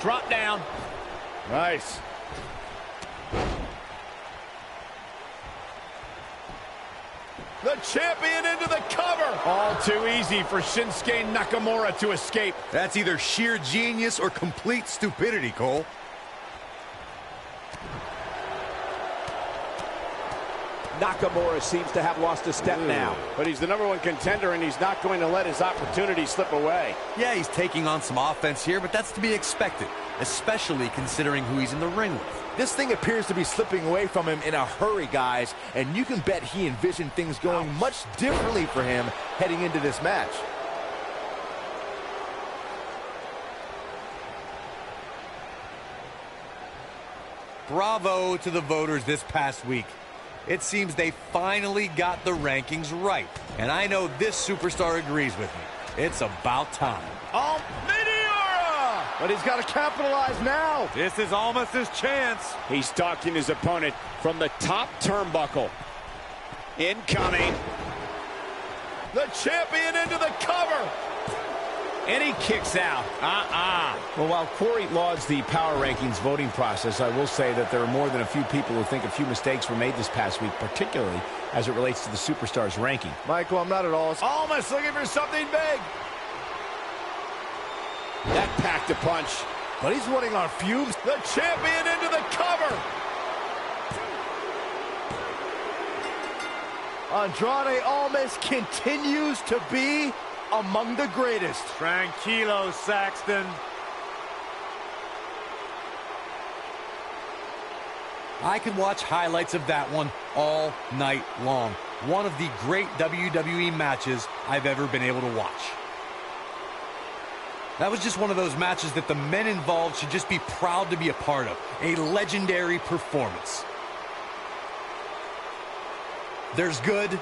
Drop down. Nice. The champion into the cover. All too easy for Shinsuke Nakamura to escape. That's either sheer genius or complete stupidity, Cole. Nakamura seems to have lost a step now. But he's the #1 contender, and he's not going to let his opportunity slip away. Yeah, he's taking on some offense here, but that's to be expected, especially considering who he's in the ring with. This thing appears to be slipping away from him in a hurry, guys, and you can bet he envisioned things going much differently for him heading into this match. Bravo to the voters this past week. It seems they finally got the rankings right, and I know this superstar agrees with me. It's about time. Oh, Meteora! But he's got to capitalize now. This is almost his chance. He's stalking his opponent from the top turnbuckle. Incoming. The champion into the cover. And he kicks out. Well, while Corey lauds the power rankings voting process, I will say that there are more than a few people who think a few mistakes were made this past week, particularly as it relates to the superstars ranking. Michael, I'm not at all. Almost looking for something big. That packed a punch. But he's running on fumes. The champion into the cover. Andrade Almas continues to be among the greatest. Tranquilo, Saxton. I could watch highlights of that one all night long. One of the great WWE matches I've ever been able to watch. That was just one of those matches that the men involved should just be proud to be a part of. A legendary performance. There's good,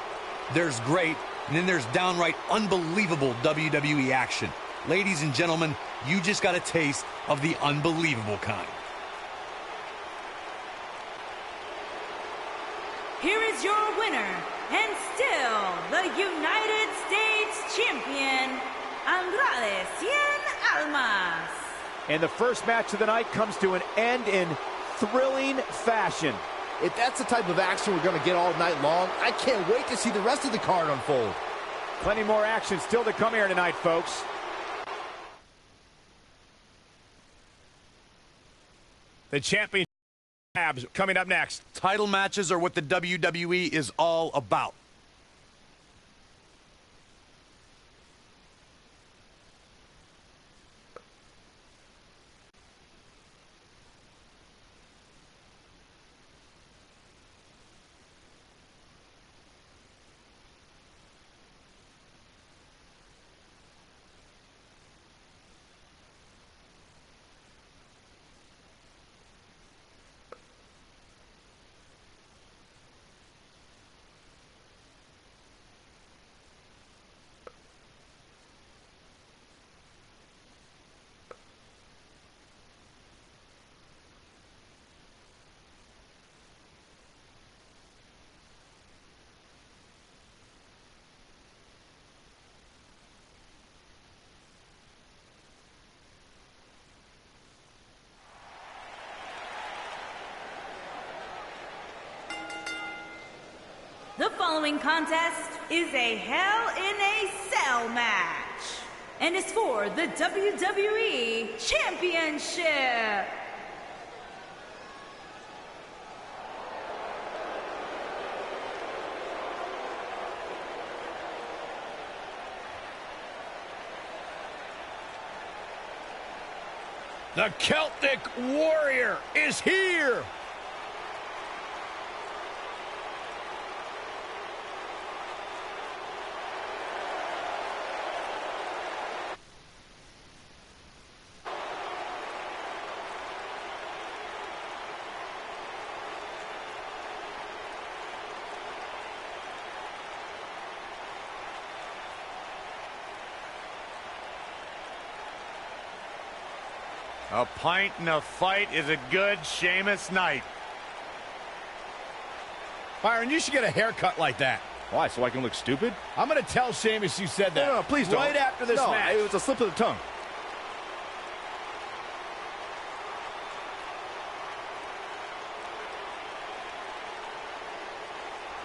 there's great, and then there's downright unbelievable WWE action. Ladies and gentlemen, you just got a taste of the unbelievable kind. Here is your winner, and still the United States champion, Andrade Cien Almas. And the first match of the night comes to an end in thrilling fashion. If that's the type of action we're going to get all night long, I can't wait to see the rest of the card unfold. Plenty more action still to come here tonight, folks. The champion Abs coming up next. Title matches are what the WWE is all about. The following contest is a Hell in a Cell match and is for the WWE Championship. The Celtic Warrior is here. A pint and a fight is a good Sheamus night. Byron, you should get a haircut like that. Why, so I can look stupid? I'm going to tell Sheamus you said that. No, please don't. Right after this match. It was a slip of the tongue.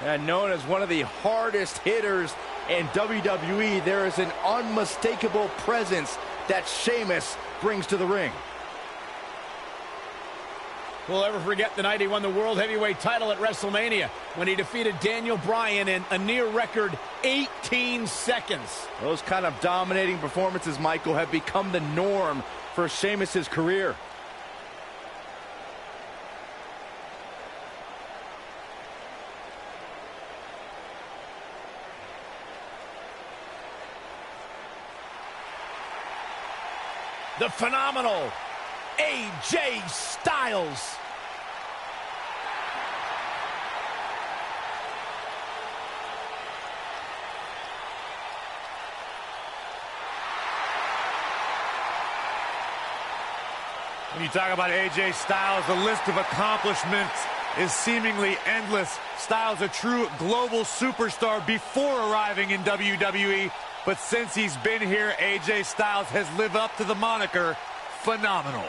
And known as one of the hardest hitters in WWE, there is an unmistakable presence that Sheamus brings to the ring. We'll ever forget the night he won the World Heavyweight title at WrestleMania when he defeated Daniel Bryan in a near-record 18 seconds. Those kind of dominating performances, Michael, have become the norm for Sheamus' career. The phenomenal AJ Styles. When you talk about AJ Styles, the list of accomplishments is seemingly endless. Styles, a true global superstar before arriving in WWE, but since he's been here, AJ Styles has lived up to the moniker phenomenal.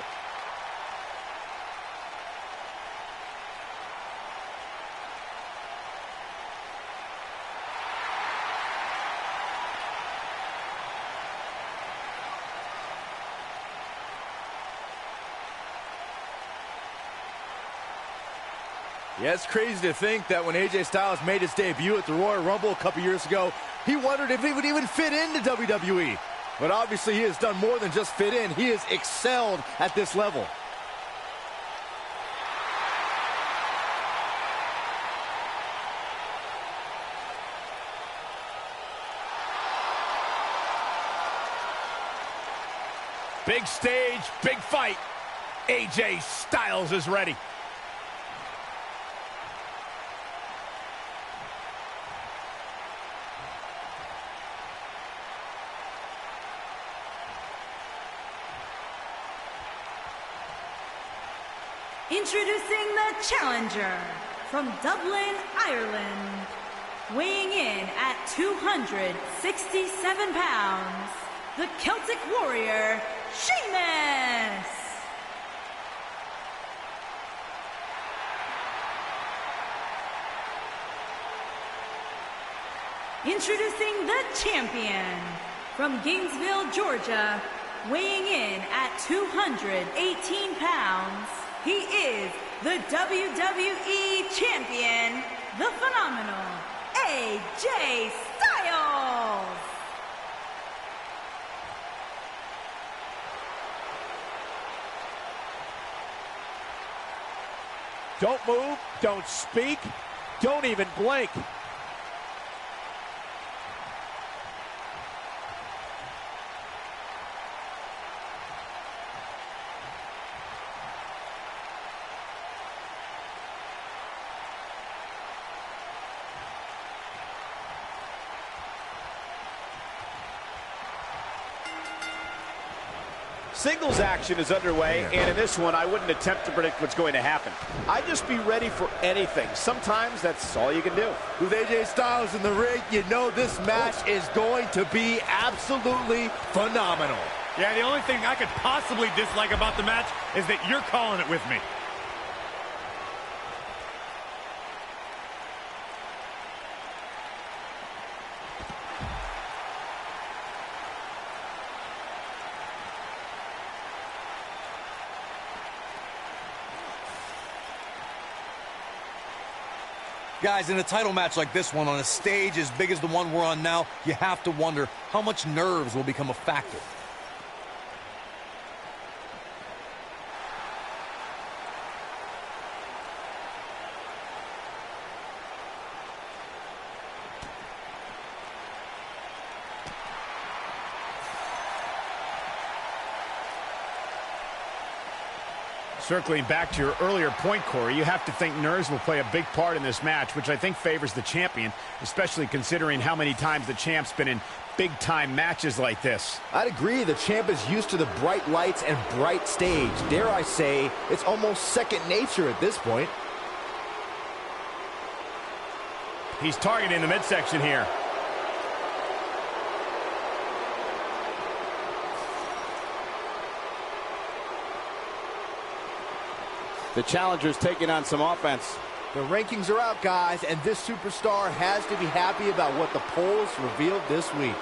Yeah, it's crazy to think that when AJ Styles made his debut at the Royal Rumble a couple years ago, he wondered if he would even fit into WWE. But obviously he has done more than just fit in. He has excelled at this level. Big stage, big fight. AJ Styles is ready. Introducing the challenger from Dublin, Ireland, weighing in at 267 pounds, the Celtic Warrior, Sheamus. Introducing the champion from Gainesville, Georgia, weighing in at 218 pounds, he is the WWE Champion, the phenomenal AJ Styles. Don't move, don't speak, don't even blink. Singles action is underway, and in this one, I wouldn't attempt to predict what's going to happen. I'd just be ready for anything. Sometimes that's all you can do. With AJ Styles in the ring, you know this match is going to be absolutely phenomenal. Yeah, the only thing I could possibly dislike about the match is that you're calling it with me. Guys, in a title match like this one, on a stage as big as the one we're on now, you have to wonder how much nerves will become a factor. Circling back to your earlier point, Corey, you have to think nerves will play a big part in this match, which I think favors the champion, especially considering how many times the champ's been in big-time matches like this. I'd agree. The champ is used to the bright lights and bright stage. Dare I say, it's almost second nature at this point. He's targeting the midsection here. The challenger's taking on some offense. The rankings are out, guys, and this superstar has to be happy about what the polls revealed this week.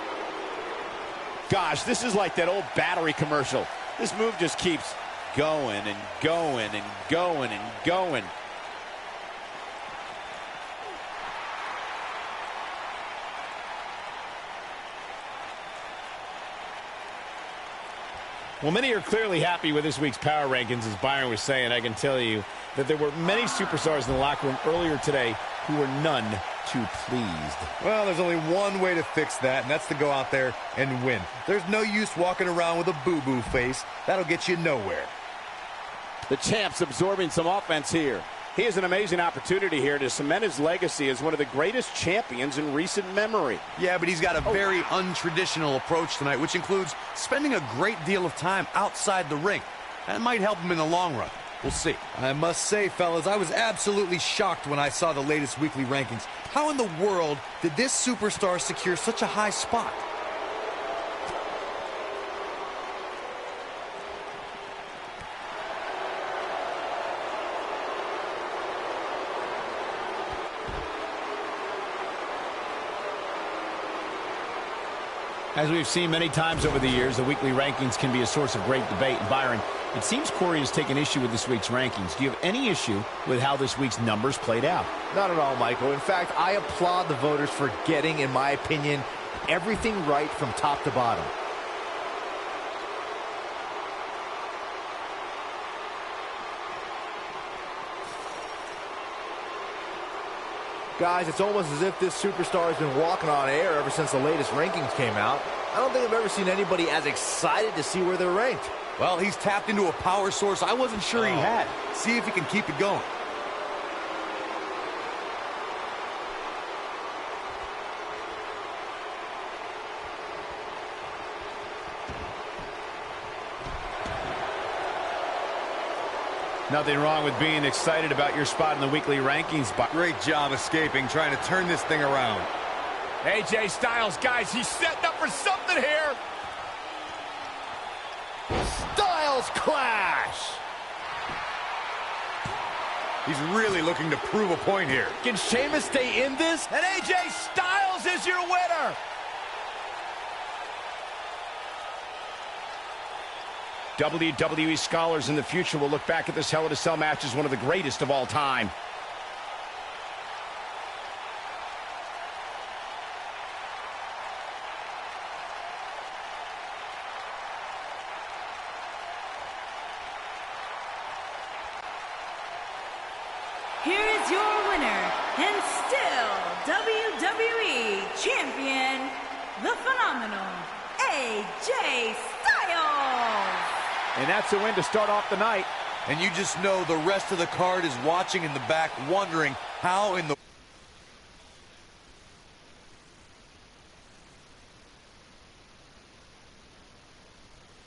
Gosh, this is like that old battery commercial. This move just keeps going and going and going and going. Well, many are clearly happy with this week's power rankings, as Byron was saying. I can tell you that there were many superstars in the locker room earlier today who were none too pleased. Well, there's only one way to fix that, and that's to go out there and win. There's no use walking around with a boo-boo face. That'll get you nowhere. The champ's absorbing some offense here. He has an amazing opportunity here to cement his legacy as one of the greatest champions in recent memory. Yeah, but he's got a very untraditional approach tonight, which includes spending a great deal of time outside the ring. That might help him in the long run. We'll see. I must say, fellas, I was absolutely shocked when I saw the latest weekly rankings. How in the world did this superstar secure such a high spot? As we've seen many times over the years, the weekly rankings can be a source of great debate. And Byron, it seems Corey has taken issue with this week's rankings. Do you have any issue with how this week's numbers played out? Not at all, Michael. In fact, I applaud the voters for getting, in my opinion, everything right from top to bottom. Guys, it's almost as if this superstar has been walking on air ever since the latest rankings came out. I don't think I've ever seen anybody as excited to see where they're ranked. Well, he's tapped into a power source I wasn't sure he had. See if he can keep it going. Nothing wrong with being excited about your spot in the weekly rankings. Great job escaping, trying to turn this thing around. AJ Styles, guys, he's setting up for something here. Styles clash! He's really looking to prove a point here. Can Sheamus stay in this? And AJ Styles is your winner. WWE scholars in the future will look back at this Hell in a Cell match as one of the greatest of all time. Here is your winner, and still WWE Champion, the phenomenal AJ Styles. And that's a win to start off the night. And you just know the rest of the card is watching in the back, wondering how in the